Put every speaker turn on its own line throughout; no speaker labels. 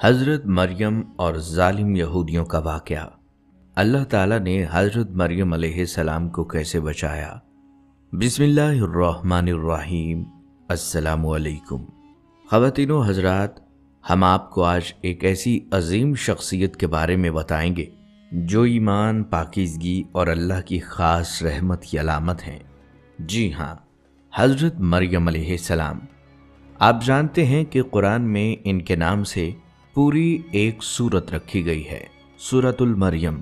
حضرت مریم اور ظالم یہودیوں کا واقعہ۔ اللہ تعالیٰ نے حضرت مریم علیہ السلام کو کیسے بچایا؟ بسم اللہ الرحمن الرحیم۔ السلام علیکم خواتین و حضرات، ہم آپ کو آج ایک ایسی عظیم شخصیت کے بارے میں بتائیں گے جو ایمان، پاکیزگی اور اللہ کی خاص رحمت کی علامت ہیں۔ جی ہاں، حضرت مریم علیہ السلام۔ آپ جانتے ہیں کہ قرآن میں ان کے نام سے پوری ایک سورت رکھی گئی ہے، سورۃ المریم،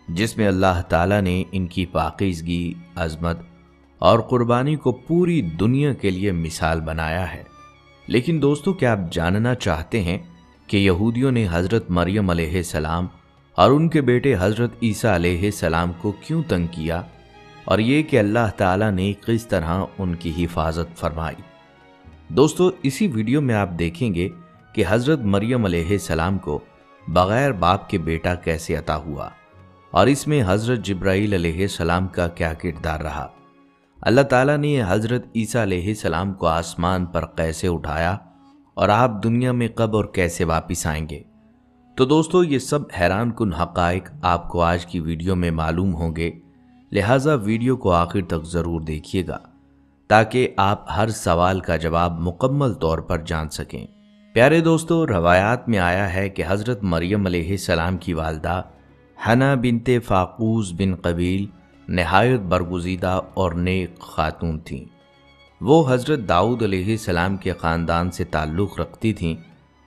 جس میں اللہ تعالیٰ نے ان کی پاکیزگی، عظمت اور قربانی کو پوری دنیا کے لیے مثال بنایا ہے۔ لیکن دوستو، کیا آپ جاننا چاہتے ہیں کہ یہودیوں نے حضرت مریم علیہ السلام اور ان کے بیٹے حضرت عیسیٰ علیہ السلام کو کیوں تنگ کیا، اور یہ کہ اللہ تعالیٰ نے کس طرح ان کی حفاظت فرمائی؟ دوستو، اسی ویڈیو میں آپ دیکھیں گے کہ حضرت مریم علیہ السلام کو بغیر باپ کے بیٹا کیسے عطا ہوا، اور اس میں حضرت جبرائیل علیہ السلام کا کیا کردار رہا۔ اللہ تعالیٰ نے حضرت عیسیٰ علیہ السلام کو آسمان پر کیسے اٹھایا، اور آپ دنیا میں کب اور کیسے واپس آئیں گے۔ تو دوستو، یہ سب حیران کن حقائق آپ کو آج کی ویڈیو میں معلوم ہوں گے، لہٰذا ویڈیو کو آخر تک ضرور دیکھیے گا تاکہ آپ ہر سوال کا جواب مکمل طور پر جان سکیں۔ پیارے دوستو، روایات میں آیا ہے کہ حضرت مریم علیہ السلام کی والدہ حنا بنت فاقوس بن قبیل نہایت برگزیدہ اور نیک خاتون تھیں۔ وہ حضرت داؤد علیہ السلام کے خاندان سے تعلق رکھتی تھیں،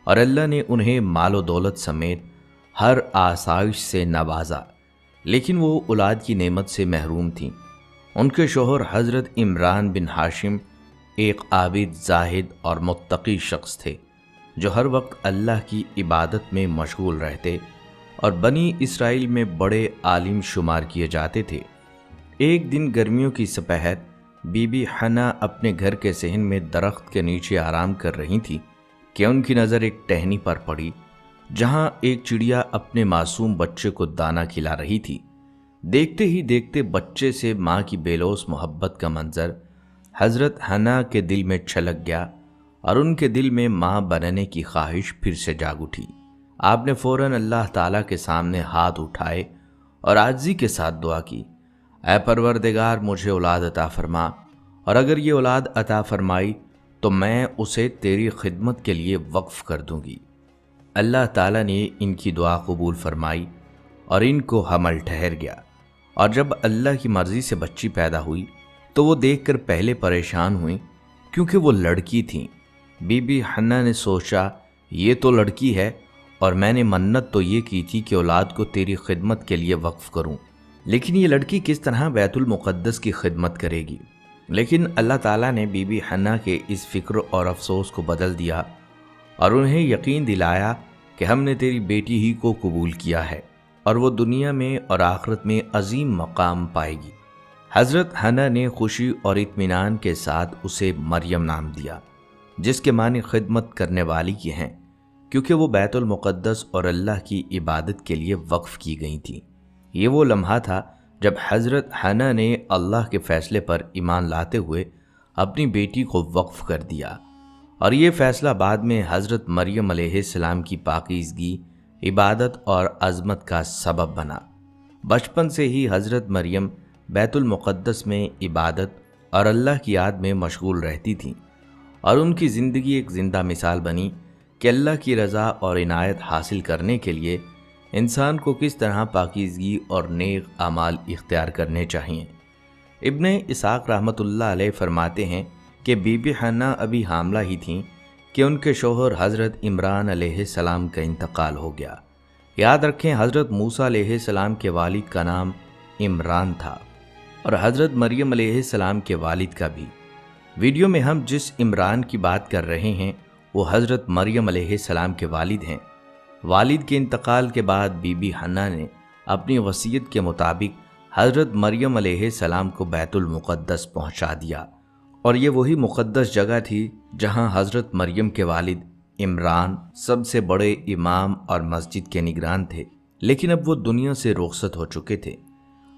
اور اللہ نے انہیں مال و دولت سمیت ہر آسائش سے نوازا، لیکن وہ اولاد کی نعمت سے محروم تھیں۔ ان کے شوہر حضرت عمران بن ہاشم ایک عابد، زاہد اور متقی شخص تھے، جو ہر وقت اللہ کی عبادت میں مشغول رہتے اور بنی اسرائیل میں بڑے عالم شمار کیے جاتے تھے۔ ایک دن گرمیوں کی سپہر بی بی حنا اپنے گھر کے صحن میں درخت کے نیچے آرام کر رہی تھی کہ ان کی نظر ایک ٹہنی پر پڑی، جہاں ایک چڑیا اپنے معصوم بچے کو دانہ کھلا رہی تھی۔ دیکھتے ہی دیکھتے بچے سے ماں کی بے لوث محبت کا منظر حضرت حنا کے دل میں چھلک گیا، اور ان کے دل میں ماں بننے کی خواہش پھر سے جاگ اٹھی۔ آپ نے فوراً اللہ تعالیٰ کے سامنے ہاتھ اٹھائے اور عاجزی کے ساتھ دعا کی، اے پروردگار، مجھے اولاد عطا فرما، اور اگر یہ اولاد عطا فرمائی تو میں اسے تیری خدمت کے لیے وقف کر دوں گی۔ اللہ تعالیٰ نے ان کی دعا قبول فرمائی اور ان کو حمل ٹھہر گیا، اور جب اللہ کی مرضی سے بچی پیدا ہوئی تو وہ دیکھ کر پہلے پریشان ہوئیں، کیونکہ وہ لڑکی تھیں۔ بی بی حنا نے سوچا، یہ تو لڑکی ہے، اور میں نے منت تو یہ کی تھی کہ اولاد کو تیری خدمت کے لیے وقف کروں، لیکن یہ لڑکی کس طرح بیت المقدس کی خدمت کرے گی؟ لیکن اللہ تعالیٰ نے بی بی حنا کے اس فکر اور افسوس کو بدل دیا، اور انہیں یقین دلایا کہ ہم نے تیری بیٹی ہی کو قبول کیا ہے، اور وہ دنیا میں اور آخرت میں عظیم مقام پائے گی۔ حضرت حنا نے خوشی اور اطمینان کے ساتھ اسے مریم نام دیا، جس کے معنی خدمت کرنے والی کی ہیں، کیونکہ وہ بیت المقدس اور اللہ کی عبادت کے لیے وقف کی گئی تھی۔ یہ وہ لمحہ تھا جب حضرت حنا نے اللہ کے فیصلے پر ایمان لاتے ہوئے اپنی بیٹی کو وقف کر دیا، اور یہ فیصلہ بعد میں حضرت مریم علیہ السلام کی پاکیزگی، عبادت اور عظمت کا سبب بنا۔ بچپن سے ہی حضرت مریم بیت المقدس میں عبادت اور اللہ کی یاد میں مشغول رہتی تھیں، اور ان کی زندگی ایک زندہ مثال بنی کہ اللہ کی رضا اور عنایت حاصل کرنے کے لیے انسان کو کس طرح پاکیزگی اور نیک اعمال اختیار کرنے چاہئیں۔ ابن اسحاق رحمۃ اللہ علیہ فرماتے ہیں کہ بی بی حنا ابھی حاملہ ہی تھیں کہ ان کے شوہر حضرت عمران علیہ السلام کا انتقال ہو گیا۔ یاد رکھیں، حضرت موسیٰ علیہ السلام کے والد کا نام عمران تھا، اور حضرت مریم علیہ السلام کے والد کا بھی۔ ویڈیو میں ہم جس عمران کی بات کر رہے ہیں وہ حضرت مریم علیہ السلام کے والد ہیں۔ والد کے انتقال کے بعد بی بی حنا نے اپنی وصیت کے مطابق حضرت مریم علیہ السلام کو بیت المقدس پہنچا دیا، اور یہ وہی مقدس جگہ تھی جہاں حضرت مریم کے والد عمران سب سے بڑے امام اور مسجد کے نگران تھے، لیکن اب وہ دنیا سے رخصت ہو چکے تھے۔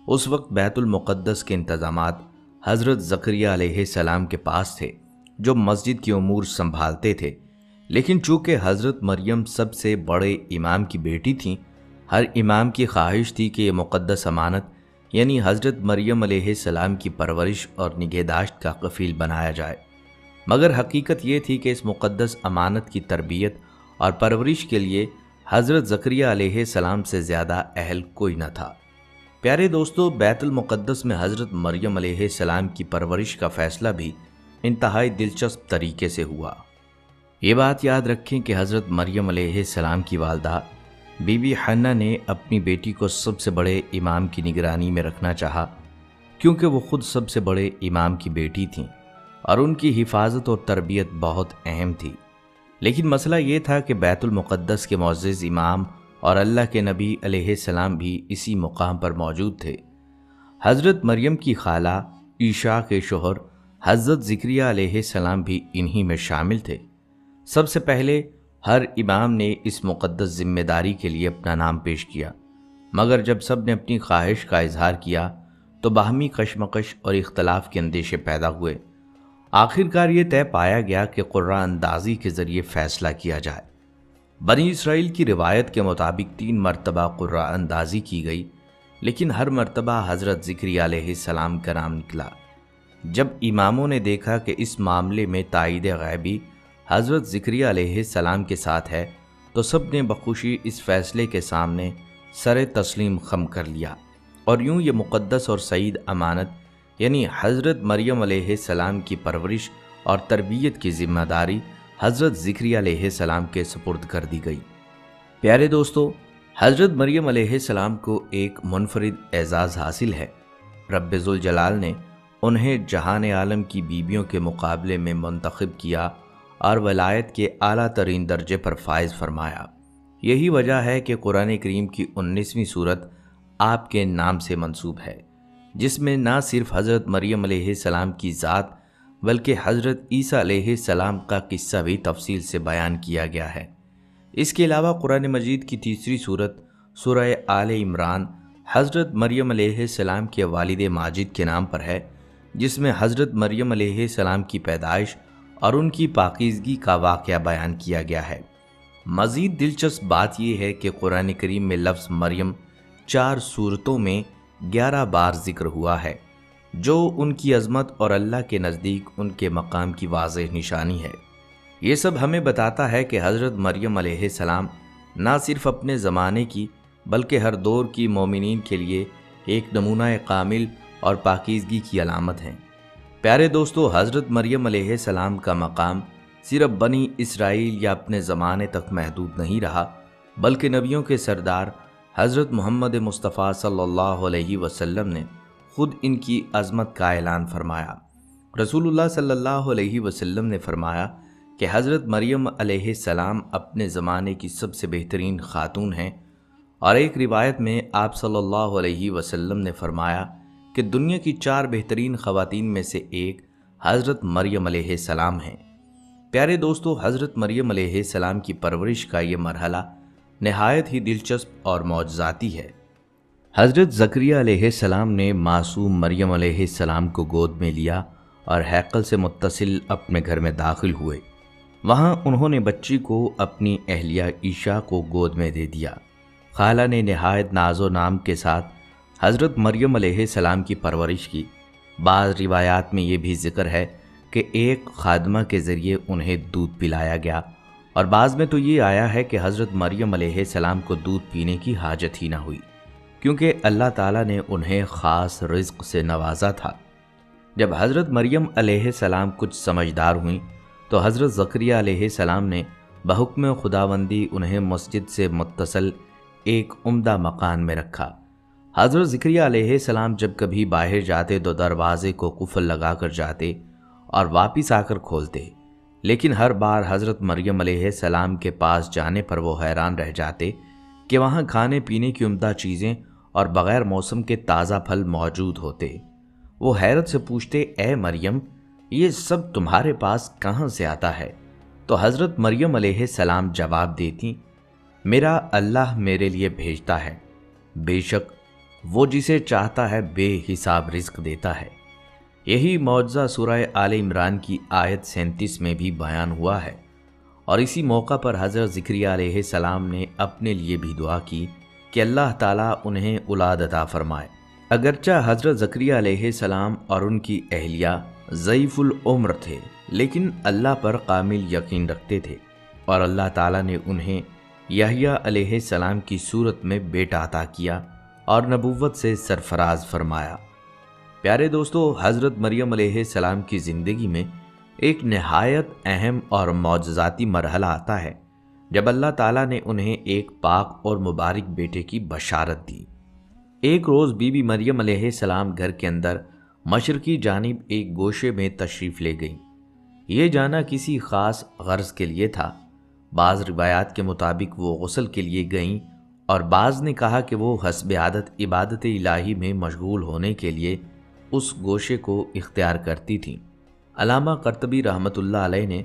اس وقت بیت المقدس کے انتظامات حضرت زکریا علیہ السلام کے پاس تھے، جو مسجد کی امور سنبھالتے تھے، لیکن چونکہ حضرت مریم سب سے بڑے امام کی بیٹی تھیں، ہر امام کی خواہش تھی کہ یہ مقدس امانت یعنی حضرت مریم علیہ السلام کی پرورش اور نگہداشت کا کفیل بنایا جائے، مگر حقیقت یہ تھی کہ اس مقدس امانت کی تربیت اور پرورش کے لیے حضرت زکریا علیہ السلام سے زیادہ اہل کوئی نہ تھا۔ پیارے دوستو، بیت المقدس میں حضرت مریم علیہ السلام کی پرورش کا فیصلہ بھی انتہائی دلچسپ طریقے سے ہوا۔ یہ بات یاد رکھیں کہ حضرت مریم علیہ السلام کی والدہ بی بی حنہ نے اپنی بیٹی کو سب سے بڑے امام کی نگرانی میں رکھنا چاہا، کیونکہ وہ خود سب سے بڑے امام کی بیٹی تھیں اور ان کی حفاظت اور تربیت بہت اہم تھی۔ لیکن مسئلہ یہ تھا کہ بیت المقدس کے معزز امام اور اللہ کے نبی علیہ السلام بھی اسی مقام پر موجود تھے۔ حضرت مریم کی خالہ عیسیٰ کے شوہر حضرت زکریا علیہ السلام بھی انہی میں شامل تھے۔ سب سے پہلے ہر امام نے اس مقدس ذمہ داری کے لیے اپنا نام پیش کیا، مگر جب سب نے اپنی خواہش کا اظہار کیا تو باہمی کشمکش اور اختلاف کے اندیشے پیدا ہوئے۔ آخرکار یہ طے پایا گیا کہ قرعہ اندازی کے ذریعے فیصلہ کیا جائے۔ بنی اسرائیل کی روایت کے مطابق 3 مرتبہ قرعہ اندازی کی گئی، لیکن ہر مرتبہ حضرت زکریا علیہ السلام کا نام نکلا۔ جب اماموں نے دیکھا کہ اس معاملے میں تائید غیبی حضرت زکریا علیہ السلام کے ساتھ ہے تو سب نے بخوشی اس فیصلے کے سامنے سر تسلیم خم کر لیا، اور یوں یہ مقدس اور سعید امانت یعنی حضرت مریم علیہ السلام کی پرورش اور تربیت کی ذمہ داری حضرت زکریا علیہ السلام کے سپرد کر دی گئی۔ پیارے دوستو، حضرت مریم علیہ السلام کو ایک منفرد اعزاز حاصل ہے۔ رب ذوالجلال نے انہیں جہان عالم کی بیویوں کے مقابلے میں منتخب کیا اور ولایت کے اعلیٰ ترین درجے پر فائز فرمایا۔ یہی وجہ ہے کہ قرآن کریم کی 19ویں سورت آپ کے نام سے منسوب ہے، جس میں نہ صرف حضرت مریم علیہ السلام کی ذات بلکہ حضرت عیسیٰ علیہ السلام کا قصہ بھی تفصیل سے بیان کیا گیا ہے۔ اس کے علاوہ قرآن مجید کی تیسری سورت سورہ آل عمران حضرت مریم علیہ السلام کے والد ماجد کے نام پر ہے، جس میں حضرت مریم علیہ السلام کی پیدائش اور ان کی پاکیزگی کا واقعہ بیان کیا گیا ہے۔ مزید دلچسپ بات یہ ہے کہ قرآن کریم میں لفظ مریم 4 سورتوں میں 11 بار ذکر ہوا ہے، جو ان کی عظمت اور اللہ کے نزدیک ان کے مقام کی واضح نشانی ہے۔ یہ سب ہمیں بتاتا ہے کہ حضرت مریم علیہ السلام نہ صرف اپنے زمانے کی بلکہ ہر دور کی مومنین کے لیے ایک نمونہ کامل اور پاکیزگی کی علامت ہیں۔ پیارے دوستو، حضرت مریم علیہ السلام کا مقام صرف بنی اسرائیل یا اپنے زمانے تک محدود نہیں رہا، بلکہ نبیوں کے سردار حضرت محمد مصطفیٰ صلی اللہ علیہ وسلم نے خود ان کی عظمت کا اعلان فرمایا۔ رسول اللہ صلی اللہ علیہ وسلم نے فرمایا کہ حضرت مریم علیہ السلام اپنے زمانے کی سب سے بہترین خاتون ہیں، اور ایک روایت میں آپ صلی اللہ علیہ وسلم نے فرمایا کہ دنیا کی 4 بہترین خواتین میں سے ایک حضرت مریم علیہ السلام ہیں۔ پیارے دوستو، حضرت مریم علیہ السلام کی پرورش کا یہ مرحلہ نہایت ہی دلچسپ اور معجزاتی ہے۔ حضرت زکریا علیہ السلام نے معصوم مریم علیہ السلام کو گود میں لیا اور ہیکل سے متصل اپنے گھر میں داخل ہوئے۔ وہاں انہوں نے بچی کو اپنی اہلیہ عیسیٰ کو گود میں دے دیا۔ خالہ نے نہایت ناز و نام کے ساتھ حضرت مریم علیہ السلام کی پرورش کی۔ بعض روایات میں یہ بھی ذکر ہے کہ ایک خادمہ کے ذریعے انہیں دودھ پلایا گیا، اور بعض میں تو یہ آیا ہے کہ حضرت مریم علیہ السلام کو دودھ پینے کی حاجت ہی نہ ہوئی، کیونکہ اللہ تعالیٰ نے انہیں خاص رزق سے نوازا تھا۔ جب حضرت مریم علیہ السلام کچھ سمجھدار ہوئیں تو حضرت زکریا علیہ السلام نے بحکم خداوندی انہیں مسجد سے متصل ایک عمدہ مکان میں رکھا۔ حضرت زکریا علیہ السلام جب کبھی باہر جاتے تو دروازے کو قفل لگا کر جاتے اور واپس آ کر کھولتے، لیکن ہر بار حضرت مریم علیہ السلام کے پاس جانے پر وہ حیران رہ جاتے کہ وہاں کھانے پینے کی عمدہ چیزیں اور بغیر موسم کے تازہ پھل موجود ہوتے۔ وہ حیرت سے پوچھتے، اے مریم، یہ سب تمہارے پاس کہاں سے آتا ہے؟ تو حضرت مریم علیہ السلام جواب دیتی، میرا اللہ میرے لیے بھیجتا ہے، بے شک وہ جسے چاہتا ہے بے حساب رزق دیتا ہے۔ یہی معجزہ سورہ آل عمران کی آیت 37 میں بھی بیان ہوا ہے، اور اسی موقع پر حضرت زکریا علیہ السلام نے اپنے لیے بھی دعا کی کہ اللہ تعالیٰ انہیں اولاد عطا فرمائے۔ اگرچہ حضرت زکریا علیہ السلام اور ان کی اہلیہ ضعیف العمر تھے، لیکن اللہ پر کامل یقین رکھتے تھے، اور اللہ تعالیٰ نے انہیں یحییٰ علیہ السلام کی صورت میں بیٹا عطا کیا اور نبوت سے سرفراز فرمایا۔ پیارے دوستو، حضرت مریم علیہ السلام کی زندگی میں ایک نہایت اہم اور معجزاتی مرحلہ آتا ہے جب اللہ تعالیٰ نے انہیں ایک پاک اور مبارک بیٹے کی بشارت دی۔ ایک روز بی بی مریم علیہ السلام گھر کے اندر مشرقی جانب ایک گوشے میں تشریف لے گئیں۔ یہ جانا کسی خاص غرض کے لیے تھا۔ بعض روایات کے مطابق وہ غسل کے لیے گئیں اور بعض نے کہا کہ وہ حسب عادت عبادت الہی میں مشغول ہونے کے لیے اس گوشے کو اختیار کرتی تھیں۔ علامہ قرطبی رحمۃ اللہ علیہ نے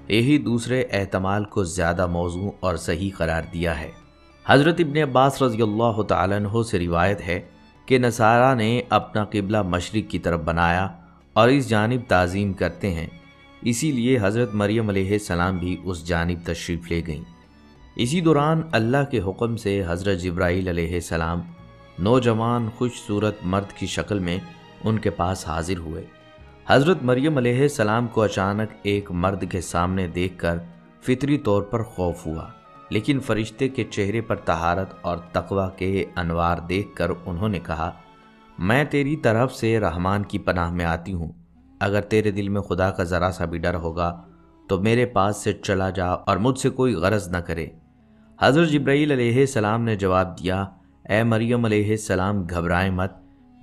یہی دوسرے احتمال کو زیادہ موزوں اور صحیح قرار دیا ہے۔ حضرت ابن عباس رضی اللہ تعالیٰ عنہ سے روایت ہے کہ نصارہ نے اپنا قبلہ مشرق کی طرف بنایا اور اس جانب تعظیم کرتے ہیں، اسی لیے حضرت مریم علیہ السلام بھی اس جانب تشریف لے گئیں۔ اسی دوران اللہ کے حکم سے حضرت جبرائیل علیہ السلام نوجوان خوش صورت مرد کی شکل میں ان کے پاس حاضر ہوئے۔ حضرت مریم علیہ السلام کو اچانک ایک مرد کے سامنے دیکھ کر فطری طور پر خوف ہوا، لیکن فرشتے کے چہرے پر طہارت اور تقوی کے انوار دیکھ کر انہوں نے کہا، میں تیری طرف سے رحمان کی پناہ میں آتی ہوں، اگر تیرے دل میں خدا کا ذرا سا بھی ڈر ہوگا تو میرے پاس سے چلا جا اور مجھ سے کوئی غرض نہ کرے۔ حضرت جبرائیل علیہ السلام نے جواب دیا، اے مریم علیہ السلام، گھبرائیں مت،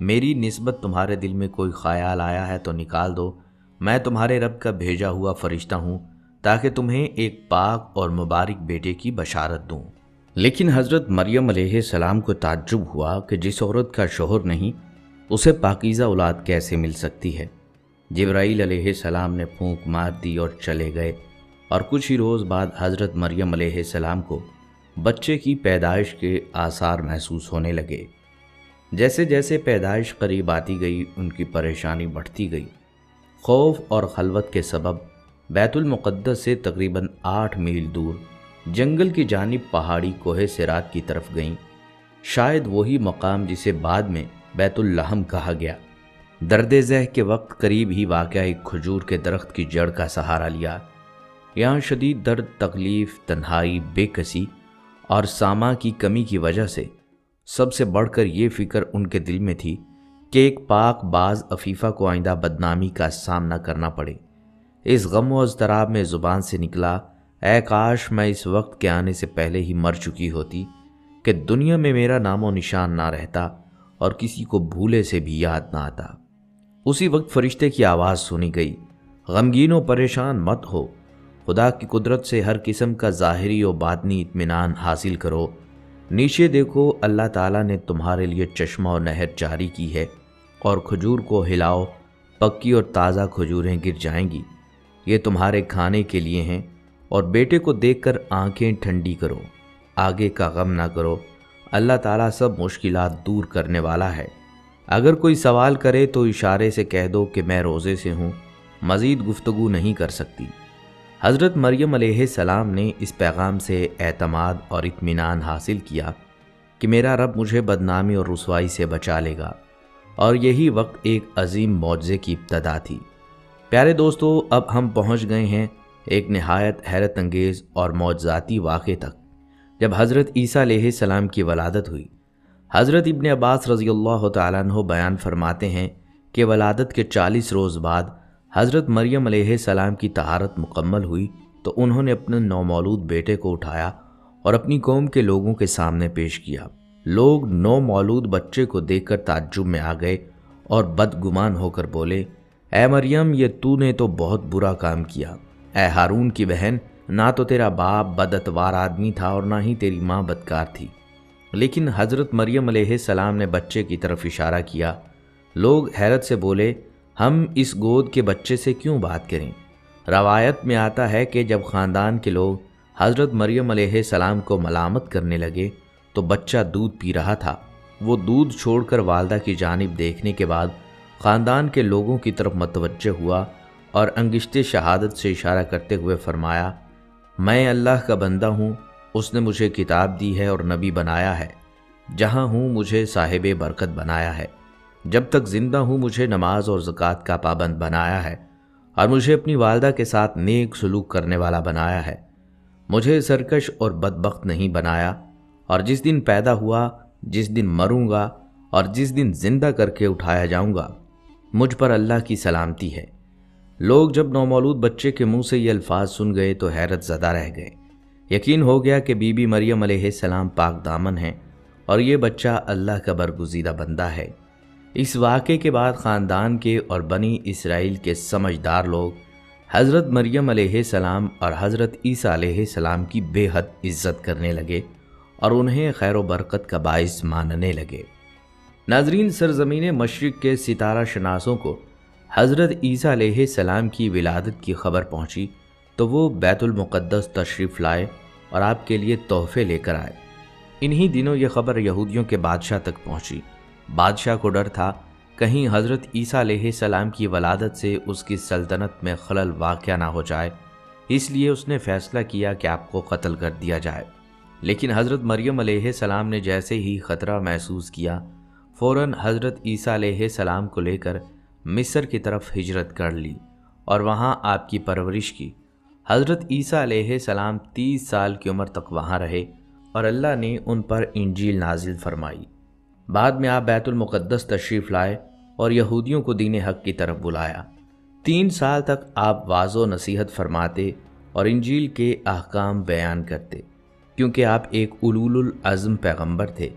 میری نسبت تمہارے دل میں کوئی خیال آیا ہے تو نکال دو، میں تمہارے رب کا بھیجا ہوا فرشتہ ہوں تاکہ تمہیں ایک پاک اور مبارک بیٹے کی بشارت دوں۔ لیکن حضرت مریم علیہ السلام کو تعجب ہوا کہ جس عورت کا شوہر نہیں اسے پاکیزہ اولاد کیسے مل سکتی ہے۔ جبرائیل علیہ السلام نے پھونک مار دی اور چلے گئے، اور کچھ ہی روز بعد حضرت مریم علیہ السلام کو بچے کی پیدائش کے آثار محسوس ہونے لگے۔ جیسے جیسے پیدائش قریب آتی گئی ان کی پریشانی بڑھتی گئی۔ خوف اور خلوت کے سبب بیت المقدس سے تقریباً 8 میل دور جنگل کی جانب پہاڑی کوہ سرات کی طرف گئیں، شاید وہی مقام جسے بعد میں بیت اللحم کہا گیا۔ درد ذہ کے وقت قریب ہی واقع ایک کھجور کے درخت کی جڑ کا سہارا لیا۔ یہاں شدید درد، تکلیف، تنہائی، بے کسی اور ساما کی کمی کی وجہ سے سب سے بڑھ کر یہ فکر ان کے دل میں تھی کہ ایک پاک باز عفیفہ کو آئندہ بدنامی کا سامنا کرنا پڑے۔ اس غم و اضطراب میں زبان سے نکلا، اے کاش میں اس وقت کے آنے سے پہلے ہی مر چکی ہوتی کہ دنیا میں میرا نام و نشان نہ رہتا اور کسی کو بھولے سے بھی یاد نہ آتا۔ اسی وقت فرشتے کی آواز سنی گئی، غمگین و پریشان مت ہو، خدا کی قدرت سے ہر قسم کا ظاہری و باطنی اطمینان حاصل کرو۔ نیچے دیکھو، اللہ تعالیٰ نے تمہارے لیے چشمہ و نہر جاری کی ہے، اور کھجور کو ہلاؤ، پکی اور تازہ کھجوریں گر جائیں گی، یہ تمہارے کھانے کے لیے ہیں، اور بیٹے کو دیکھ کر آنکھیں ٹھنڈی کرو، آگے کا غم نہ کرو، اللہ تعالیٰ سب مشکلات دور کرنے والا ہے۔ اگر کوئی سوال کرے تو اشارے سے کہہ دو کہ میں روزے سے ہوں، مزید گفتگو نہیں کر سکتی۔ حضرت مریم علیہ السلام نے اس پیغام سے اعتماد اور اطمینان حاصل کیا کہ میرا رب مجھے بدنامی اور رسوائی سے بچا لے گا، اور یہی وقت ایک عظیم معجزے کی ابتدا تھی۔ پیارے دوستو، اب ہم پہنچ گئے ہیں ایک نہایت حیرت انگیز اور معجزاتی واقعے تک، جب حضرت عیسیٰ علیہ السلام کی ولادت ہوئی۔ حضرت ابن عباس رضی اللہ تعالیٰ عنہ بیان فرماتے ہیں کہ ولادت کے 40 روز بعد حضرت مریم علیہ السلام کی طہارت مکمل ہوئی تو انہوں نے اپنے نومولود بیٹے کو اٹھایا اور اپنی قوم کے لوگوں کے سامنے پیش کیا۔ لوگ نومولود بچے کو دیکھ کر تعجب میں آ گئے اور بدگمان ہو کر بولے، اے مریم، یہ تو نے تو بہت برا کام کیا۔ اے ہارون کی بہن، نہ تو تیرا باپ بداتوار آدمی تھا اور نہ ہی تیری ماں بدکار تھی۔ لیکن حضرت مریم علیہ السلام نے بچے کی طرف اشارہ کیا۔ لوگ حیرت سے بولے، ہم اس گود کے بچے سے کیوں بات کریں؟ روایت میں آتا ہے کہ جب خاندان کے لوگ حضرت مریم علیہ السلام کو ملامت کرنے لگے تو بچہ دودھ پی رہا تھا۔ وہ دودھ چھوڑ کر والدہ کی جانب دیکھنے کے بعد خاندان کے لوگوں کی طرف متوجہ ہوا اور انگشت شہادت سے اشارہ کرتے ہوئے فرمایا، میں اللہ کا بندہ ہوں، اس نے مجھے کتاب دی ہے اور نبی بنایا ہے، جہاں ہوں مجھے صاحب برکت بنایا ہے، جب تک زندہ ہوں مجھے نماز اور زکوٰۃ کا پابند بنایا ہے، اور مجھے اپنی والدہ کے ساتھ نیک سلوک کرنے والا بنایا ہے، مجھے سرکش اور بدبخت نہیں بنایا، اور جس دن پیدا ہوا، جس دن مروں گا اور جس دن زندہ کر کے اٹھایا جاؤں گا، مجھ پر اللہ کی سلامتی ہے۔ لوگ جب نومولود بچے کے منہ سے یہ الفاظ سن گئے تو حیرت زدہ رہ گئے۔ یقین ہو گیا کہ بی بی مریم علیہ السلام پاک دامن ہیں اور یہ بچہ اللہ کا برگزیدہ بندہ ہے۔ اس واقعے کے بعد خاندان کے اور بنی اسرائیل کے سمجھدار لوگ حضرت مریم علیہ السلام اور حضرت عیسیٰ علیہ السلام کی بے حد عزت کرنے لگے اور انہیں خیر و برکت کا باعث ماننے لگے۔ ناظرین، سرزمین مشرق کے ستارہ شناسوں کو حضرت عیسیٰ علیہ السلام کی ولادت کی خبر پہنچی تو وہ بیت المقدس تشریف لائے اور آپ کے لیے تحفے لے کر آئے۔ انہی دنوں یہ خبر یہودیوں کے بادشاہ تک پہنچی۔ بادشاہ کو ڈر تھا کہیں حضرت عیسیٰ علیہ السلام کی ولادت سے اس کی سلطنت میں خلل واقع نہ ہو جائے، اس لیے اس نے فیصلہ کیا کہ آپ کو قتل کر دیا جائے۔ لیکن حضرت مریم علیہ السلام نے جیسے ہی خطرہ محسوس کیا، فوراً حضرت عیسیٰ علیہ السلام کو لے کر مصر کی طرف ہجرت کر لی اور وہاں آپ کی پرورش کی۔ حضرت عیسیٰ علیہ السلام 30 سال کی عمر تک وہاں رہے اور اللہ نے ان پر انجیل نازل فرمائی۔ بعد میں آپ بیت المقدس تشریف لائے اور یہودیوں کو دین حق کی طرف بلایا۔ 3 سال تک آپ واعظ و نصیحت فرماتے اور انجیل کے احکام بیان کرتے، کیونکہ آپ ایک اولو العزم پیغمبر تھے۔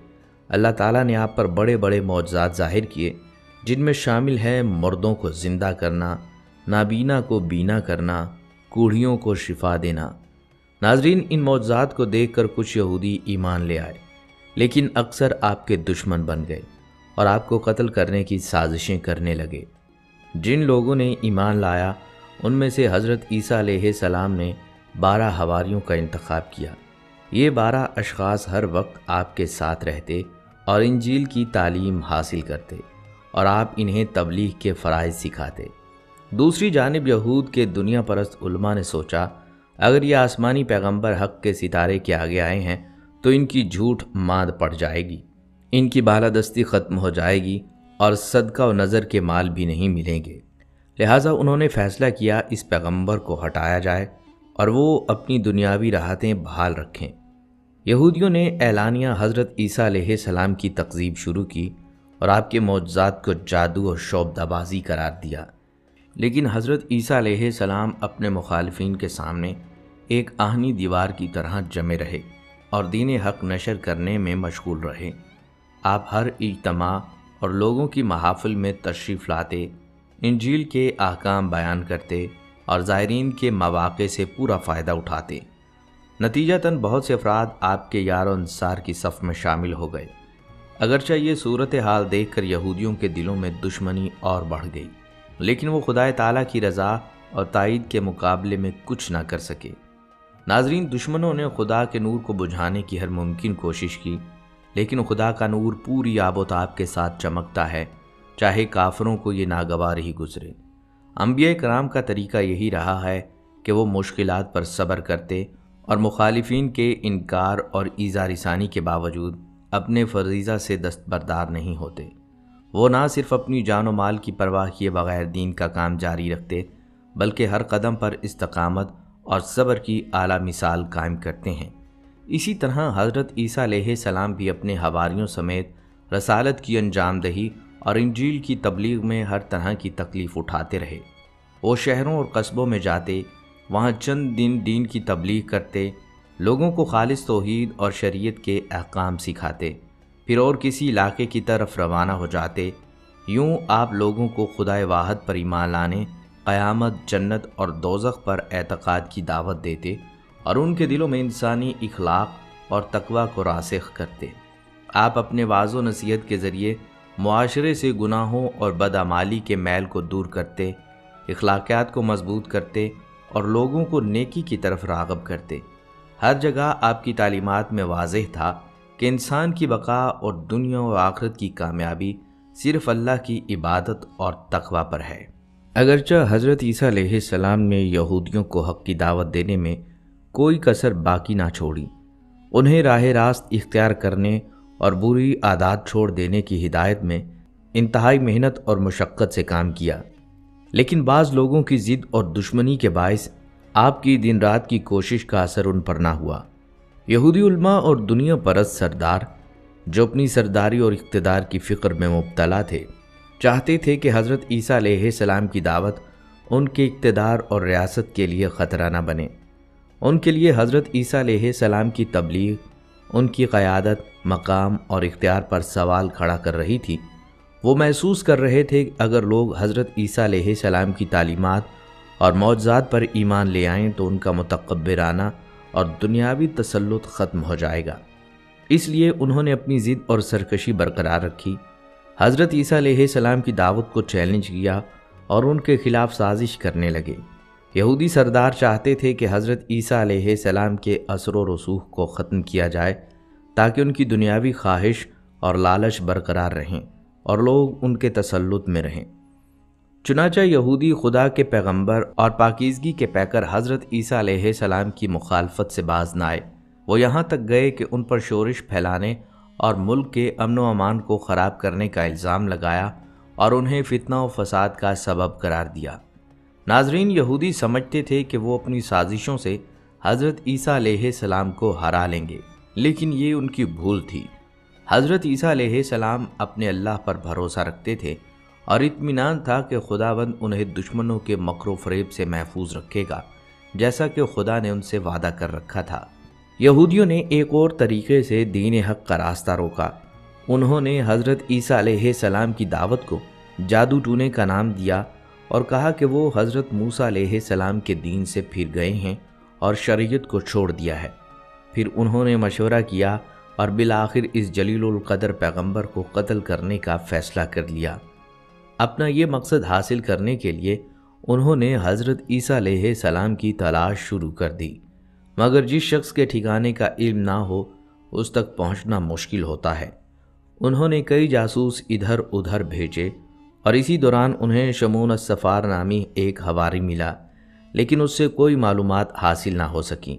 اللہ تعالیٰ نے آپ پر بڑے بڑے معجزات ظاہر کیے، جن میں شامل ہے مردوں کو زندہ کرنا، نابینا کو بینا کرنا، کوڑھیوں کو شفا دینا۔ ناظرین، ان معجزات کو دیکھ کر کچھ یہودی ایمان لے آئے، لیکن اکثر آپ کے دشمن بن گئے اور آپ کو قتل کرنے کی سازشیں کرنے لگے۔ جن لوگوں نے ایمان لایا ان میں سے حضرت عیسیٰ علیہ السلام نے 12 حواریوں کا انتخاب کیا۔ یہ 12 اشخاص ہر وقت آپ کے ساتھ رہتے اور انجیل کی تعلیم حاصل کرتے اور آپ انہیں تبلیغ کے فرائض سکھاتے۔ دوسری جانب یہود کے دنیا پرست علماء نے سوچا، اگر یہ آسمانی پیغمبر حق کے ستارے کے آگے آئے ہیں تو ان کی جھوٹ ماند پڑ جائے گی، ان کی بالادستی ختم ہو جائے گی اور صدقہ و نظر کے مال بھی نہیں ملیں گے۔ لہٰذا انہوں نے فیصلہ کیا اس پیغمبر کو ہٹایا جائے اور وہ اپنی دنیاوی راحتیں بحال رکھیں۔ یہودیوں نے اعلانیہ حضرت عیسیٰ علیہ السلام کی تکذیب شروع کی اور آپ کے معجزات کو جادو اور شعبدہ بازی قرار دیا، لیکن حضرت عیسیٰ علیہ السلام اپنے مخالفین کے سامنے ایک آہنی دیوار کی طرح جمے رہے اور دین حق نشر کرنے میں مشغول رہے۔ آپ ہر اجتماع اور لوگوں کی محافل میں تشریف لاتے، انجیل کے احکام بیان کرتے اور زائرین کے مواقع سے پورا فائدہ اٹھاتے۔ نتیجتاً بہت سے افراد آپ کے یار و انصار کی صف میں شامل ہو گئے۔ اگرچہ یہ صورتحال دیکھ کر یہودیوں کے دلوں میں دشمنی اور بڑھ گئی، لیکن وہ خدائے تعالیٰ کی رضا اور تائید کے مقابلے میں کچھ نہ کر سکے۔ ناظرین، دشمنوں نے خدا کے نور کو بجھانے کی ہر ممکن کوشش کی، لیکن خدا کا نور پوری آب و تاب کے ساتھ چمکتا ہے، چاہے کافروں کو یہ ناگوار ہی گزرے۔ انبیاء کرام کا طریقہ یہی رہا ہے کہ وہ مشکلات پر صبر کرتے اور مخالفین کے انکار اور ایذا رسانی کے باوجود اپنے فریضہ سے دستبردار نہیں ہوتے۔ وہ نہ صرف اپنی جان و مال کی پرواہ کیے بغیر دین کا کام جاری رکھتے، بلکہ ہر قدم پر استقامت اور صبر کی اعلیٰ مثال قائم کرتے ہیں۔ اسی طرح حضرت عیسیٰ علیہ السلام بھی اپنے حواریوں سمیت رسالت کی انجام دہی اور انجیل کی تبلیغ میں ہر طرح کی تکلیف اٹھاتے رہے۔ وہ شہروں اور قصبوں میں جاتے، وہاں چند دن دین کی تبلیغ کرتے، لوگوں کو خالص توحید اور شریعت کے احکام سکھاتے، پھر اور کسی علاقے کی طرف روانہ ہو جاتے۔ یوں آپ لوگوں کو خدائے واحد پر ایمان لانے، قیامت، جنت اور دوزخ پر اعتقاد کی دعوت دیتے اور ان کے دلوں میں انسانی اخلاق اور تقوی کو راسخ کرتے۔ آپ اپنے واعظ و نصیحت کے ذریعے معاشرے سے گناہوں اور بدعمالی کے میل کو دور کرتے، اخلاقیات کو مضبوط کرتے اور لوگوں کو نیکی کی طرف راغب کرتے۔ ہر جگہ آپ کی تعلیمات میں واضح تھا کہ انسان کی بقا اور دنیا و آخرت کی کامیابی صرف اللہ کی عبادت اور تقوی پر ہے۔ اگرچہ حضرت عیسیٰ علیہ السلام نے یہودیوں کو حق کی دعوت دینے میں کوئی کسر باقی نہ چھوڑی، انہیں راہ راست اختیار کرنے اور بری عادات چھوڑ دینے کی ہدایت میں انتہائی محنت اور مشقت سے کام کیا۔ لیکن بعض لوگوں کی ضد اور دشمنی کے باعث آپ کی دن رات کی کوشش کا اثر ان پر نہ ہوا۔ یہودی علماء اور دنیا پرست سردار جو اپنی سرداری اور اقتدار کی فکر میں مبتلا تھے، چاہتے تھے کہ حضرت عیسیٰ علیہ السلام کی دعوت ان کے اقتدار اور ریاست کے لیے خطرہ نہ بنے۔ ان کے لیے حضرت عیسیٰ علیہ السلام کی تبلیغ ان کی قیادت، مقام اور اختیار پر سوال کھڑا کر رہی تھی۔ وہ محسوس کر رہے تھے کہ اگر لوگ حضرت عیسیٰ علیہ السلام کی تعلیمات اور معجزات پر ایمان لے آئیں تو ان کا متکبرانہ اور دنیاوی تسلط ختم ہو جائے گا۔ اس لیے انہوں نے اپنی ضد اور سرکشی برقرار رکھی، حضرت عیسیٰ علیہ السلام کی دعوت کو چیلنج کیا اور ان کے خلاف سازش کرنے لگے۔ یہودی سردار چاہتے تھے کہ حضرت عیسیٰ علیہ السلام کے اثر و رسوخ کو ختم کیا جائے تاکہ ان کی دنیاوی خواہش اور لالچ برقرار رہیں اور لوگ ان کے تسلط میں رہیں۔ چنانچہ یہودی خدا کے پیغمبر اور پاکیزگی کے پیکر حضرت عیسیٰ علیہ السلام کی مخالفت سے باز نہ آئے۔ وہ یہاں تک گئے کہ ان پر شورش پھیلانے اور ملک کے امن و امان کو خراب کرنے کا الزام لگایا اور انہیں فتنہ و فساد کا سبب قرار دیا۔ ناظرین، یہودی سمجھتے تھے کہ وہ اپنی سازشوں سے حضرت عیسیٰ علیہ السلام کو ہرا لیں گے، لیکن یہ ان کی بھول تھی۔ حضرت عیسیٰ علیہ السلام اپنے اللہ پر بھروسہ رکھتے تھے اور اطمینان تھا کہ خداوند انہیں دشمنوں کے مکر و فریب سے محفوظ رکھے گا، جیسا کہ خدا نے ان سے وعدہ کر رکھا تھا۔ یہودیوں نے ایک اور طریقے سے دین حق کا راستہ روکا۔ انہوں نے حضرت عیسیٰ علیہ السلام کی دعوت کو جادو ٹونے کا نام دیا اور کہا کہ وہ حضرت موسیٰ علیہ السلام کے دین سے پھر گئے ہیں اور شریعت کو چھوڑ دیا ہے۔ پھر انہوں نے مشورہ کیا اور بالآخر اس جلیل القدر پیغمبر کو قتل کرنے کا فیصلہ کر لیا۔ اپنا یہ مقصد حاصل کرنے کے لیے انہوں نے حضرت عیسیٰ علیہ السلام کی تلاش شروع کر دی، مگر جس شخص کے ٹھکانے کا علم نہ ہو اس تک پہنچنا مشکل ہوتا ہے۔ انہوں نے کئی جاسوس ادھر ادھر بھیجے اور اسی دوران انہیں شمون السفار نامی ایک حواری ملا، لیکن اس سے کوئی معلومات حاصل نہ ہو سکیں۔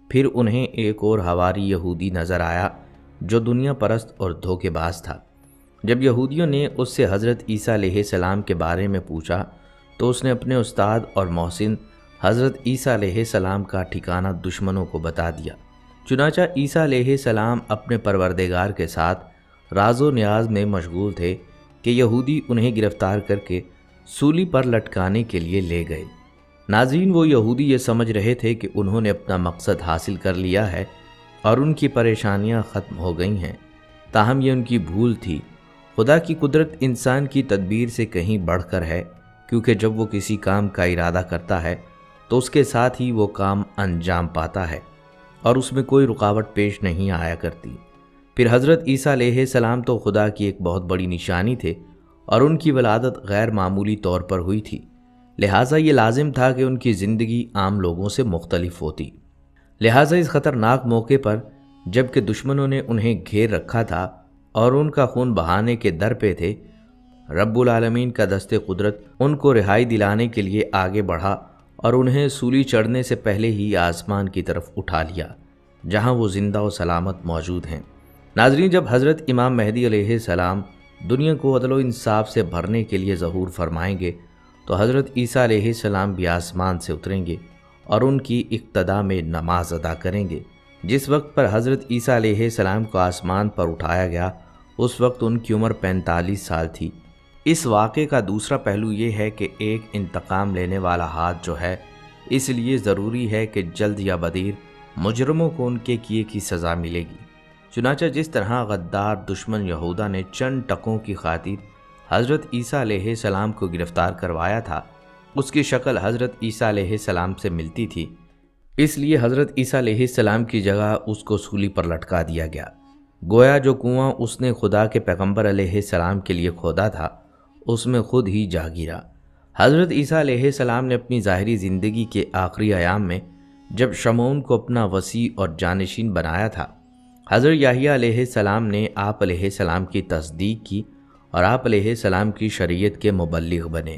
پھر انہیں ایک اور حواری یہودی نظر آیا جو دنیا پرست اور دھوکے باز تھا۔ جب یہودیوں نے اس سے حضرت عیسیٰ علیہ السلام کے بارے میں پوچھا تو اس نے اپنے استاد اور محسن حضرت عیسیٰ علیہ السلام کا ٹھکانہ دشمنوں کو بتا دیا۔ چنانچہ عیسیٰ علیہ السلام اپنے پروردگار کے ساتھ راز و نیاز میں مشغول تھے کہ یہودی انہیں گرفتار کر کے سولی پر لٹکانے کے لیے لے گئے۔ ناظرین، وہ یہودی یہ سمجھ رہے تھے کہ انہوں نے اپنا مقصد حاصل کر لیا ہے اور ان کی پریشانیاں ختم ہو گئی ہیں، تاہم یہ ان کی بھول تھی۔ خدا کی قدرت انسان کی تدبیر سے کہیں بڑھ کر ہے، کیونکہ جب وہ کسی کام کا ارادہ کرتا ہے تو اس کے ساتھ ہی وہ کام انجام پاتا ہے اور اس میں کوئی رکاوٹ پیش نہیں آیا کرتی۔ پھر حضرت عیسیٰ علیہ السلام تو خدا کی ایک بہت بڑی نشانی تھے اور ان کی ولادت غیر معمولی طور پر ہوئی تھی، لہٰذا یہ لازم تھا کہ ان کی زندگی عام لوگوں سے مختلف ہوتی۔ لہٰذا اس خطرناک موقع پر جب کہ دشمنوں نے انہیں گھیر رکھا تھا اور ان کا خون بہانے کے در پہ تھے، رب العالمین کا دست قدرت ان کو رہائی دلانے کے لیے آگے بڑھا اور انہیں سولی چڑھنے سے پہلے ہی آسمان کی طرف اٹھا لیا، جہاں وہ زندہ و سلامت موجود ہیں۔ ناظرین، جب حضرت امام مہدی علیہ السلام دنیا کو عدل و انصاف سے بھرنے کے لیے ظہور فرمائیں گے تو حضرت عیسیٰ علیہ السلام بھی آسمان سے اتریں گے اور ان کی اقتدا میں نماز ادا کریں گے۔ جس وقت پر حضرت عیسیٰ علیہ السلام کو آسمان پر اٹھایا گیا اس وقت ان کی عمر 45 سال تھی۔ اس واقعے کا دوسرا پہلو یہ ہے کہ ایک انتقام لینے والا ہاتھ جو ہے، اس لیے ضروری ہے کہ جلد یا بدیر مجرموں کو ان کے کیے کی سزا ملے گی۔ چنانچہ جس طرح غدار دشمن یہودا نے چند ٹکوں کی خاطر حضرت عیسیٰ علیہ السلام کو گرفتار کروایا تھا، اس کی شکل حضرت عیسیٰ علیہ السلام سے ملتی تھی، اس لیے حضرت عیسیٰ علیہ السلام کی جگہ اس کو سولی پر لٹکا دیا گیا۔ گویا جو کنواں اس نے خدا کے پیغمبر علیہ السلام کے لیے کھودا تھا اس میں خود ہی جا گرا۔ حضرت عیسیٰ علیہ السلام نے اپنی ظاہری زندگی کے آخری ایام میں جب شمعون کو اپنا وسیع اور جانشین بنایا تھا، حضرت یحییٰ علیہ السلام نے آپ علیہ السلام کی تصدیق کی اور آپ علیہ السلام کی شریعت کے مبلغ بنے۔